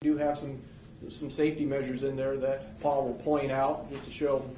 do have some safety measures in there that Paul will point out just to show,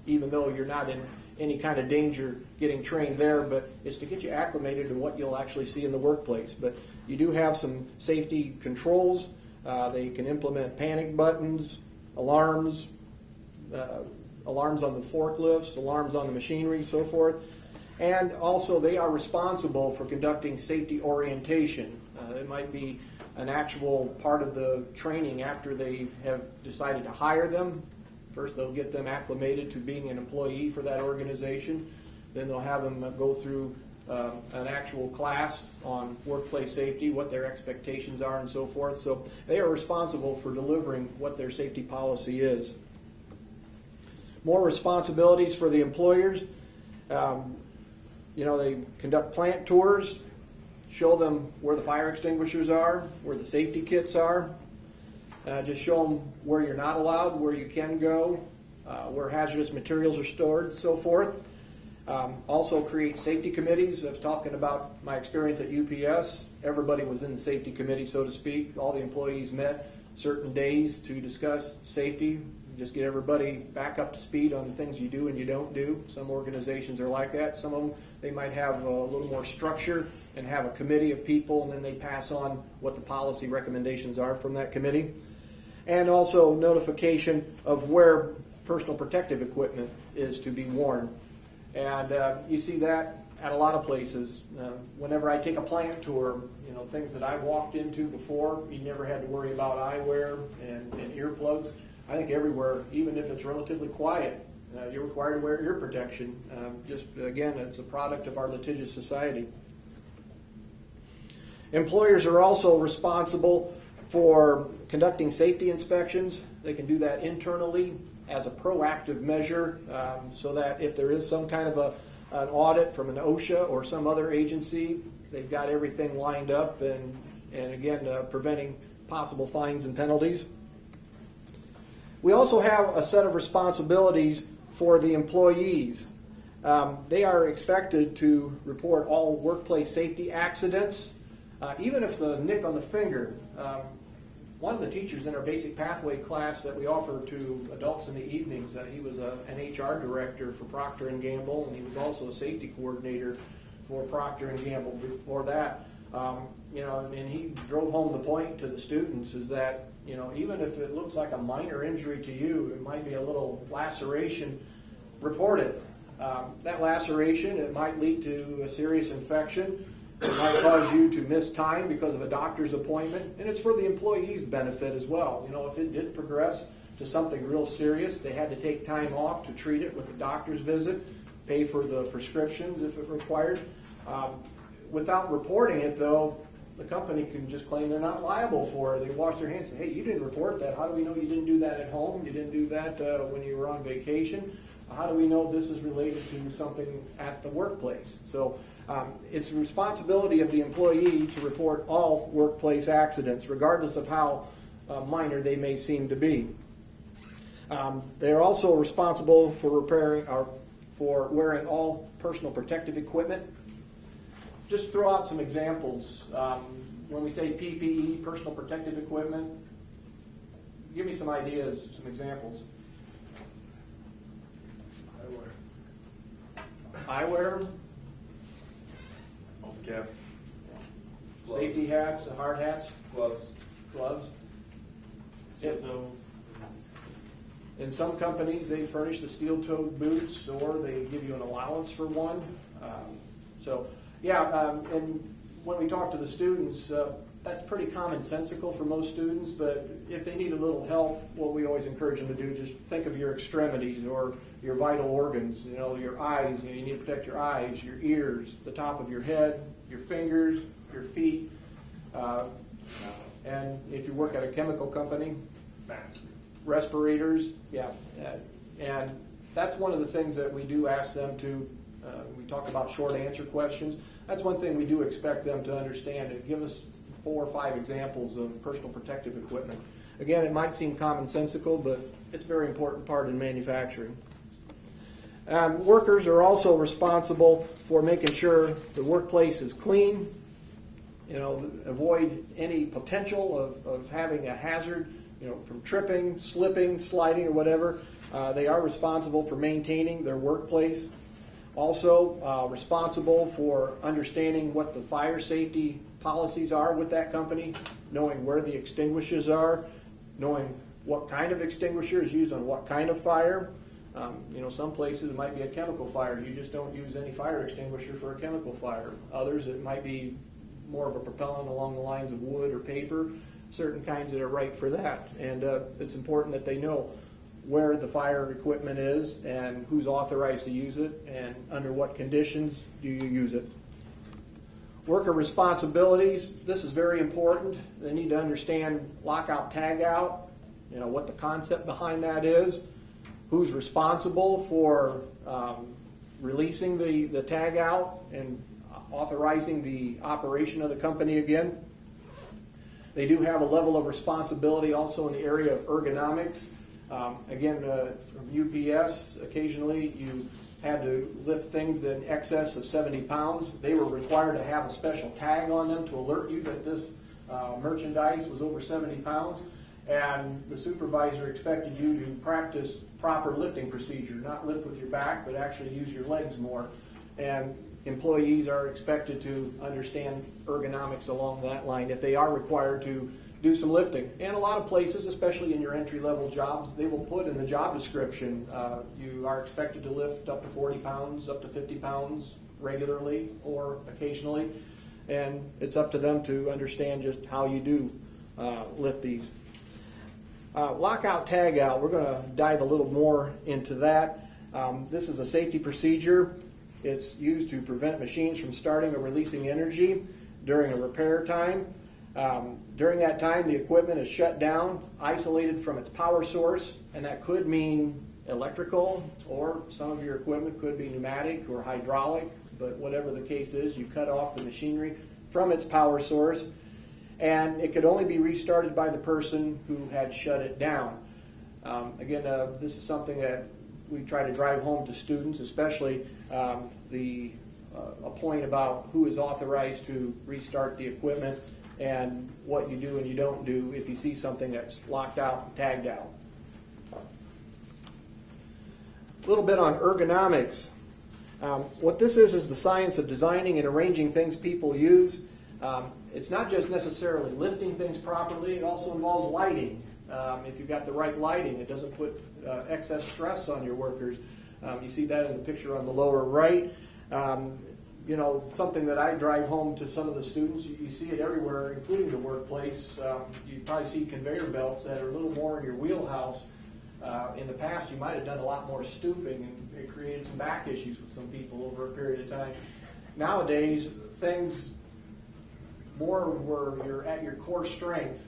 even though you're not in any kind of danger getting trained there, but it's to get you acclimated to what you'll actually see in the workplace. But you do have some safety controls. They can implement panic buttons, alarms, alarms on the forklifts, alarms on the machinery, so forth. And also they are responsible for conducting safety orientation. It might be an actual part of the training after they have decided to hire them. First, they'll get them acclimated to being an employee for that organization. Then they'll have them go through an actual class on workplace safety, what their expectations are, and so forth. So they are responsible for delivering what their safety policy is. More responsibilities for the employers. They conduct plant tours, show them where the fire extinguishers are, where the safety kits are. Just show them where you're not allowed, where you can go, where hazardous materials are stored, so forth. Also create safety committees. I was talking about my experience at UPS. Everybody was in the safety committee, so to speak. All the employees met certain days to discuss safety, just get everybody back up to speed on the things you do and you don't do. Some organizations are like that. Some of them, they might have a little more structure and have a committee of people, and then they pass on what the policy recommendations are from that committee. And also notification of where personal protective equipment is to be worn. And you see that at a lot of places. Whenever I take a plant tour, things that I walked into before, you never had to worry about eyewear and earplugs. I think everywhere, even if it's relatively quiet, you're required to wear ear protection. Again, it's a product of our litigious society. Employers are also responsible for conducting safety inspections. They can do that internally as a proactive measure so that if there is some kind of an audit from an OSHA or some other agency, they've got everything lined up and again, preventing possible fines and penalties. We also have a set of responsibilities for the employees. They are expected to report all workplace safety accidents, even if it's a nick on the finger. One of the teachers in our basic pathway class that we offer to adults in the evenings, he was an HR director for Procter & Gamble, and he was also a safety coordinator for Procter & Gamble before that. And he drove home the point to the students is that, even if it looks like a minor injury to you, it might be a little laceration, report it. That laceration, it might lead to a serious infection. It might cause you to miss time because of a doctor's appointment, and it's for the employee's benefit as well. If it did progress to something real serious, they had to take time off to treat it with a doctor's visit, pay for the prescriptions if it required. Without reporting it, though, the company can just claim they're not liable for it. They wash their hands and say, hey, you didn't report that. How do we know you didn't do that at home? You didn't do that when you were on vacation? How do we know this is related to something at the workplace? So it's the responsibility of the employee to report all workplace accidents, regardless of how minor they may seem to be. They're also responsible for repairing or for wearing all personal protective equipment. Just throw out some examples. When we say PPE, personal protective equipment, give me some ideas, some examples. Eyewear. Home cap. Safety hats, hard hats. Gloves. Steel-toed. In some companies, they furnish the steel-toed boots, or they give you an allowance for one. And when we talk to the students, that's pretty commonsensical for most students, but if they need a little help, what we always encourage them to do, just think of your extremities or your vital organs, your eyes. You need to protect your eyes, your ears, the top of your head, your fingers, your feet. And if you work at a chemical company, respirators, and that's one of the things that we do ask them to, we talk about short answer questions. That's one thing we do expect them to understand. And give us 4 or 5 examples of personal protective equipment. Again, it might seem commonsensical, but it's a very important part in manufacturing. Workers are also responsible for making sure the workplace is clean, avoid any potential of having a hazard, from tripping, slipping, sliding, or whatever. They are responsible for maintaining their workplace. Also responsible for understanding what the fire safety policies are with that company, knowing where the extinguishers are, knowing what kind of extinguisher is used on what kind of fire. Some places it might be a chemical fire. You just don't use any fire extinguisher for a chemical fire. Others, it might be more of a propellant along the lines of wood or paper, certain kinds that are right for that. And it's important that they know where the fire equipment is and who's authorized to use it and under what conditions do you use it. Worker responsibilities, this is very important. They need to understand lockout, tagout, what the concept behind that is, who's responsible for releasing the tag out and authorizing the operation of the company again. They do have a level of responsibility also in the area of ergonomics. Again, from UPS, occasionally you had to lift things in excess of 70 pounds. They were required to have a special tag on them to alert you that this merchandise was over 70 pounds. And the supervisor expected you to practice proper lifting procedure, not lift with your back, but actually use your legs more. And employees are expected to understand ergonomics along that line if they are required to do some lifting. And a lot of places, especially in your entry-level jobs, they will put in the job description, you are expected to lift up to 40 pounds, up to 50 pounds regularly or occasionally. And it's up to them to understand just how you do lift these. Lockout, tag out, we're going to dive a little more into that. This is a safety procedure. It's used to prevent machines from starting or releasing energy during a repair time. During that time, the equipment is shut down, isolated from its power source, and that could mean electrical, or some of your equipment could be pneumatic or hydraulic, but whatever the case is, you cut off the machinery from its power source, and it could only be restarted by the person who had shut it down. Again, this is something that we try to drive home to students, especially a point about who is authorized to restart the equipment and what you do and you don't do if you see something that's locked out and tagged out. A little bit on ergonomics. What this is the science of designing and arranging things people use. It's not just necessarily lifting things properly, it also involves lighting. If you've got the right lighting, it doesn't put excess stress on your workers. You see that in the picture on the lower right. Something that I drive home to some of the students, you see it everywhere, including the workplace. You probably see conveyor belts that are a little more in your wheelhouse. In the past, you might have done a lot more stooping, and it created some back issues with some people over a period of time. Nowadays, things more where you're at your core strength.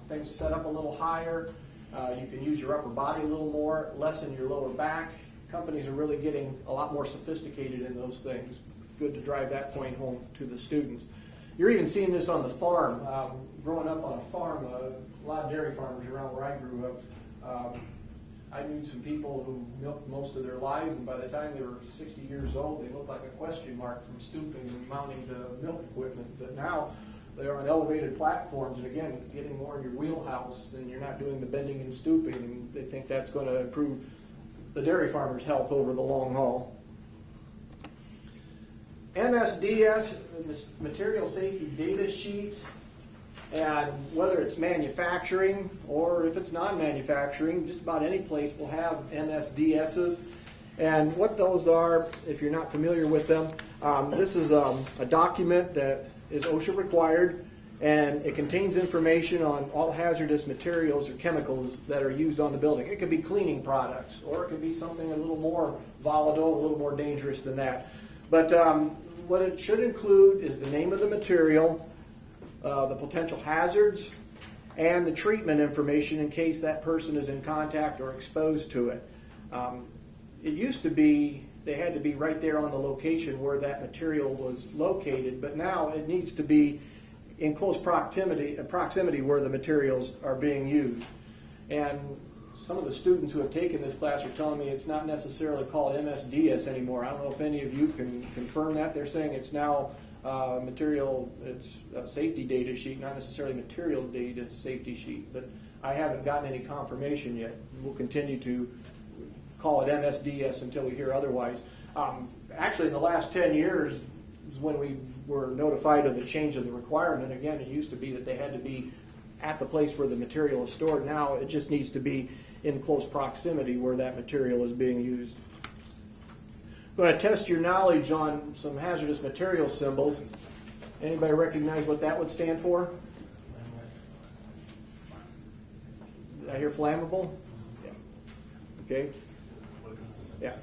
Things set up a little higher. You can use your upper body a little more, less in your lower back. Companies are really getting a lot more sophisticated in those things. Good to drive that point home to the students. You're even seeing this on the farm. Growing up on a farm, a lot of dairy farmers around where I grew up, I knew some people who milked most of their lives, and by the time they were 60 years old, they looked like a question mark from stooping and mounting the milk equipment. But now they're on elevated platforms, and again, getting more in your wheelhouse, and you're not doing the bending and stooping, and they think that's going to improve the dairy farmer's health over the long haul. MSDS, this Material Safety Data Sheet, and whether it's manufacturing or if it's non-manufacturing, just about any place will have MSDSs. And what those are, if you're not familiar with them, this is a document that is OSHA required, and it contains information on all hazardous materials or chemicals that are used on the building. It could be cleaning products, or it could be something a little more volatile, a little more dangerous than that. But what it should include is the name of the material, the potential hazards, and the treatment information in case that person is in contact or exposed to it. It used to be they had to be right there on the location where that material was located, but now it needs to be in close proximity where the materials are being used. And some of the students who have taken this class are telling me it's not necessarily called MSDS anymore. I don't know if any of you can confirm that. They're saying it's now material, it's a safety data sheet, not necessarily material data safety sheet, but I haven't gotten any confirmation yet. We'll continue to call it MSDS until we hear otherwise. Actually, in the last 10 years is when we were notified of the change of the requirement. Again, it used to be that they had to be at the place where the material is stored. Now it just needs to be in close proximity where that material is being used. I'm going to test your knowledge on some hazardous material symbols. Anybody recognize what that would stand for? Did I hear flammable? Yeah. Okay. Yeah.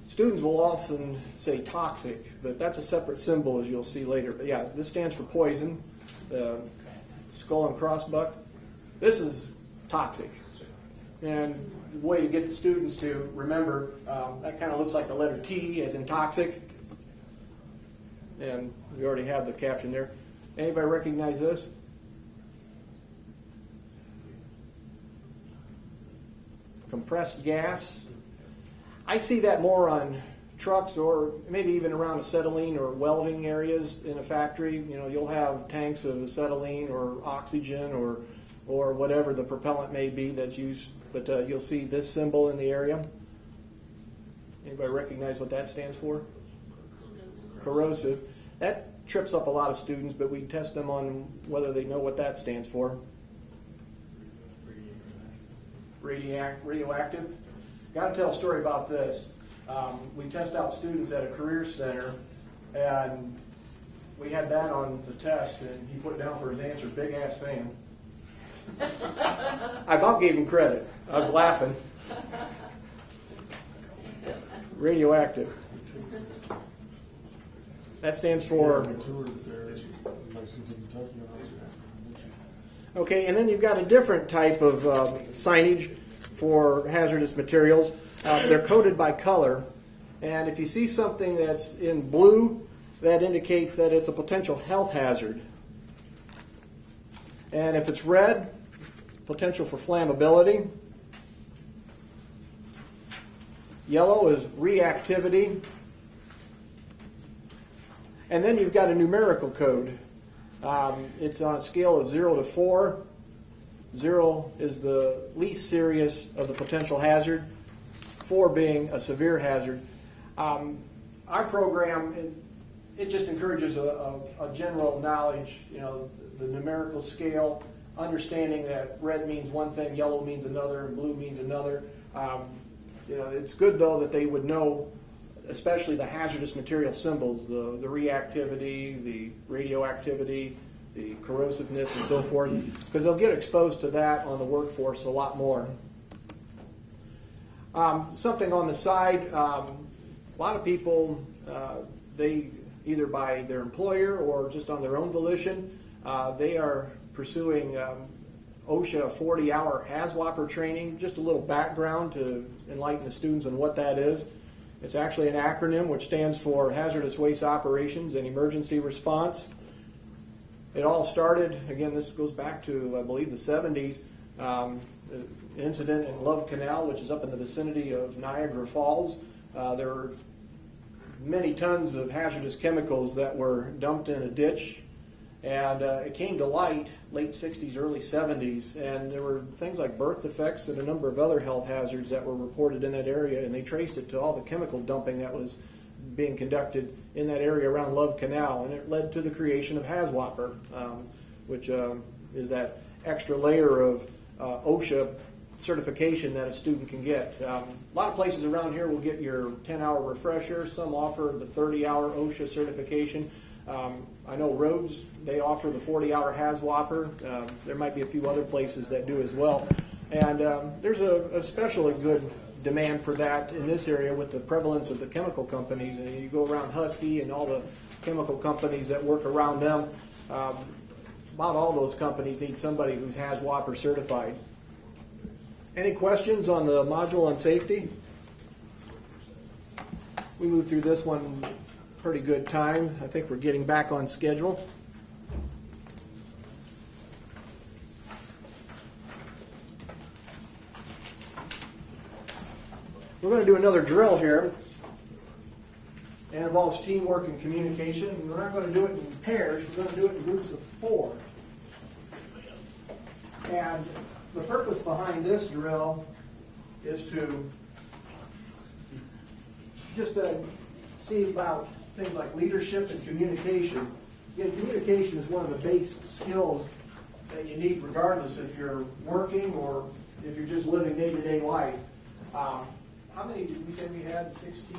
Students will often say toxic, but that's a separate symbol, as you'll see later. But yeah, this stands for poison. The skull and crossbuck. This is toxic. And the way to get the students to remember, that kind of looks like the letter T as in toxic. And we already have the caption there. Anybody recognize this? Compressed gas. I see that more on trucks or maybe even around acetylene or welding areas in a factory. You know, you'll have tanks of acetylene or oxygen or whatever the propellant may be that's used. But you'll see this symbol in the area. Anybody recognize what that stands for? Corrosive. That trips up a lot of students, but we test them on whether they know what that stands for. Radioactive. Got to tell a story about this. We test out students at a career center, and we had that on the test, and he put it down for his answer, big ass fan. I about gave him credit. I was laughing. Radioactive. That stands for... Okay, and then you've got a different type of signage for hazardous materials. They're coded by color, and if you see something that's in blue, that indicates that it's a potential health hazard. And if it's red, potential for flammability. Yellow is reactivity. And then you've got a numerical code. It's on a scale of 0 to 4. 0 is the least serious of the potential hazard, 4 being a severe hazard. Our program, it just encourages a general knowledge, you know, the numerical scale, understanding that red means one thing, yellow means another, and blue means another. You know, it's good, though, that they would know, especially the hazardous material symbols, the reactivity, the radioactivity, the corrosiveness, and so forth, because they'll get exposed to that on the workforce a lot more. Something on the side, a lot of people, they either by their employer or just on their own volition, they are pursuing OSHA 40-hour HAZWOPER training. Just a little background to enlighten the students on what that is. It's actually an acronym which stands for Hazardous Waste Operations and Emergency Response. It all started, again, this goes back to, I believe, the 70s. An incident in Love Canal, which is up in the vicinity of Niagara Falls. There were many tons of hazardous chemicals that were dumped in a ditch, and it came to light late 60s, early 70s, and there were things like birth defects and a number of other health hazards that were reported in that area, and they traced it to all the chemical dumping that was being conducted in that area around Love Canal, and it led to the creation of HAZWOPER, which is that extra layer of OSHA certification that a student can get. A lot of places around here will get your 10-hour refresher. Some offer the 30-hour OSHA certification. I know Rhodes, they offer the 40-hour HAZWOPER. There might be a few other places that do as well. And there's a especially good demand for that in this area with the prevalence of the chemical companies. And you go around Husky and all the chemical companies that work around them. About all those companies need somebody who's HAZWOPER certified. Any questions on the module on safety? We moved through this one pretty good time. I think we're getting back on schedule. We're going to do another drill here. and involves teamwork and communication. And we're not going to do it in pairs, we're going to do it in groups of 4. And the purpose behind this drill is to just see about things like leadership and communication. Again, communication is one of the base skills that you need regardless if you're working or if you're just living day-to-day life. How many did we say we had? 16?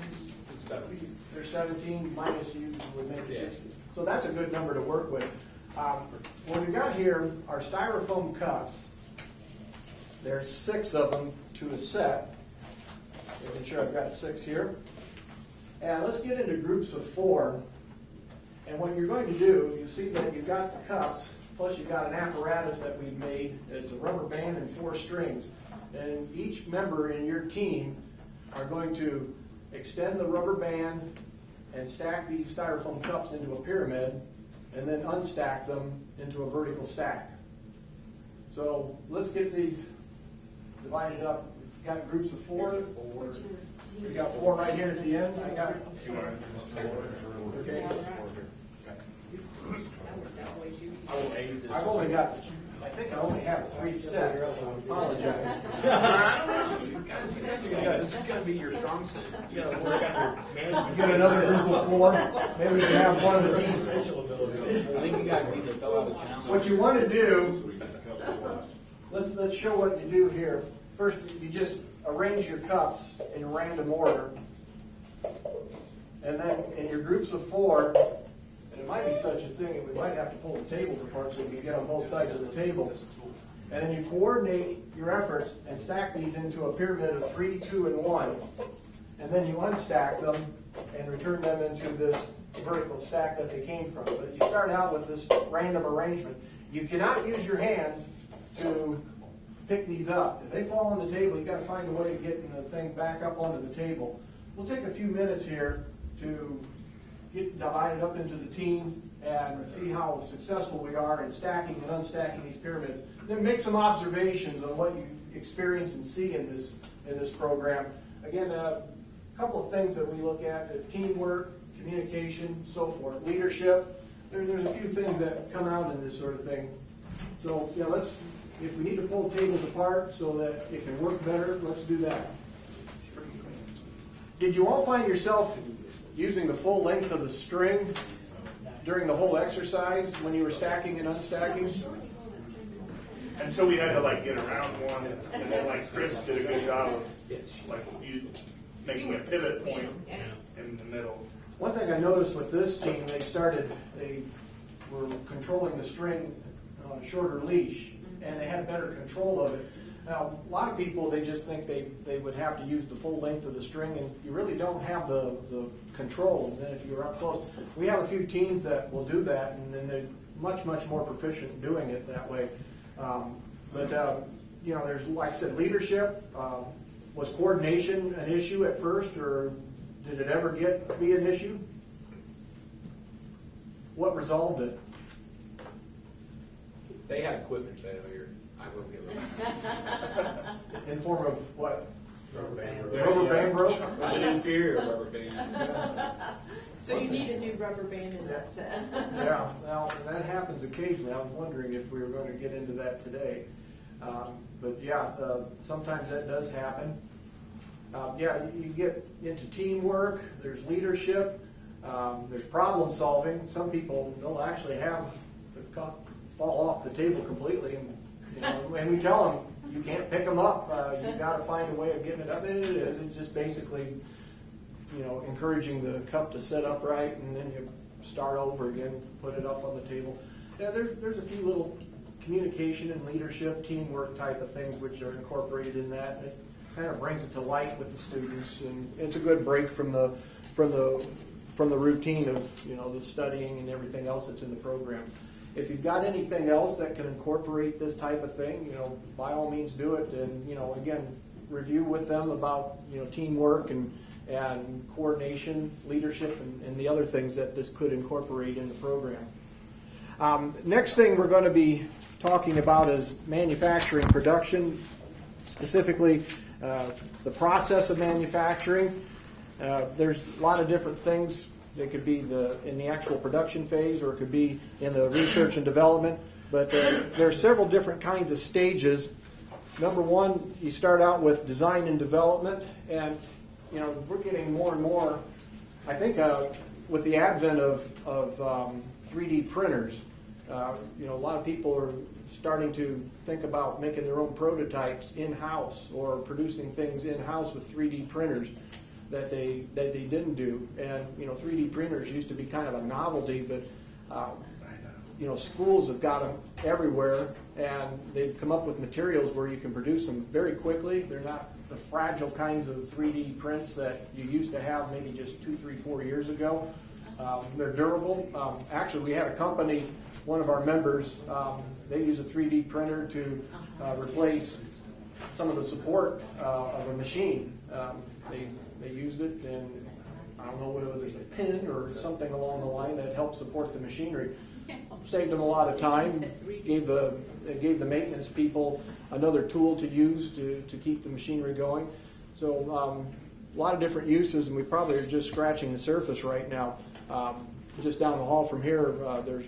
17. There's 17 minus you would make it 60. So that's a good number to work with. What we've got here are styrofoam cups. There's 6 of them to a set. Making sure I've got 6 here. And let's get into groups of 4. And what you're going to do, you see that you've got the cups, plus you've got an apparatus that we've made. It's a rubber band and 4 strings. And each member in your team are going to extend the rubber band and stack these styrofoam cups into a pyramid, and then unstack them into a vertical stack. So let's get these divided up. We've got groups of 4. We've got 4 right here at the end. I got it. Okay. I've only got, I think I only have 3 sets. I apologize. This is going to be your strong suit. You got to work out your management. Get another group of 4. Maybe we can have one of the teams. Special ability. I think you guys need to fill out a challenge. What you want to do, let's show what you do here. First, you just arrange your cups in random order. And then in your groups of 4, and it might be such a thing that we might have to pull the tables apart so you can get on both sides of the table. And then you coordinate your efforts and stack these into a pyramid of 3, 2, and 1. And then you unstack them and return them into this vertical stack that they came from. But you start out with this random arrangement. You cannot use your hands to pick these up. If they fall on the table, you've got to find a way to get the thing back up onto the table. We'll take a few minutes here to get divided up into the teams and see how successful we are in stacking and unstacking these pyramids. Then make some observations on what you experience and see in this program. Again, a couple of things that we look at: teamwork, communication, so forth, leadership. There's a few things that come out in this sort of thing. So yeah, if we need to pull tables apart so that it can work better, let's do that. Did you all find yourself using the full length of the string during the whole exercise when you were stacking and unstacking? Until we had to get around one, and then Chris did a good job of making a pivot point in the middle. One thing I noticed with this team, they were controlling the string on a shorter leash, and they had better control of it. Now, a lot of people, they just think they would have to use the full length of the string, and you really don't have the control. And then if you're up close, we have a few teams that will do that, and then they're much, much more proficient in doing it that way. There's, like I said, leadership. Was coordination an issue at first, or did it ever be an issue? What resolved it? They had equipment failure. I will give them. In form of what? Rubber band. Rubber band broke? It was an inferior rubber band. So you need a new rubber band in that set. Yeah, well, that happens occasionally. I was wondering if we were going to get into that today. Sometimes that does happen. You get into teamwork, there's leadership, there's problem solving. Some people, they'll actually have the cup fall off the table completely, and we tell them, you can't pick them up. You got to find a way of getting it up. And it's just basically, encouraging the cup to sit upright, and then you start over again, put it up on the table. Yeah, there's a few little communication and leadership, teamwork type of things which are incorporated in that. It kind of brings it to light with the students, and it's a good break from the routine of the studying and everything else that's in the program. If you've got anything else that can incorporate this type of thing, by all means do it. And again, review with them about teamwork and coordination, leadership, and the other things that this could incorporate in the program. Next thing we're going to be talking about is manufacturing production, specifically the process of manufacturing. There's a lot of different things It could be in the actual production phase, or it could be in the research and development. But there are several different kinds of stages. Number one, you start out with design and development, and we're getting more and more. I think with the advent of 3D printers, a lot of people are starting to think about making their own prototypes in-house or producing things in-house with 3D printers that they didn't do. And 3D printers used to be kind of a novelty, but schools have got them everywhere, and they've come up with materials where you can produce them very quickly. They're not the fragile kinds of 3D prints that you used to have maybe just 2, 3, 4 years ago. They're durable. Actually, we had a company, one of our members, they use a 3D printer to replace some of the support of a machine. They used it, and I don't know whether there's a pin or something along the line that helps support the machinery. Saved them a lot of time, gave the maintenance people another tool to use to keep the machinery going. So a lot of different uses, and we probably are just scratching the surface right now. Just down the hall from here, there's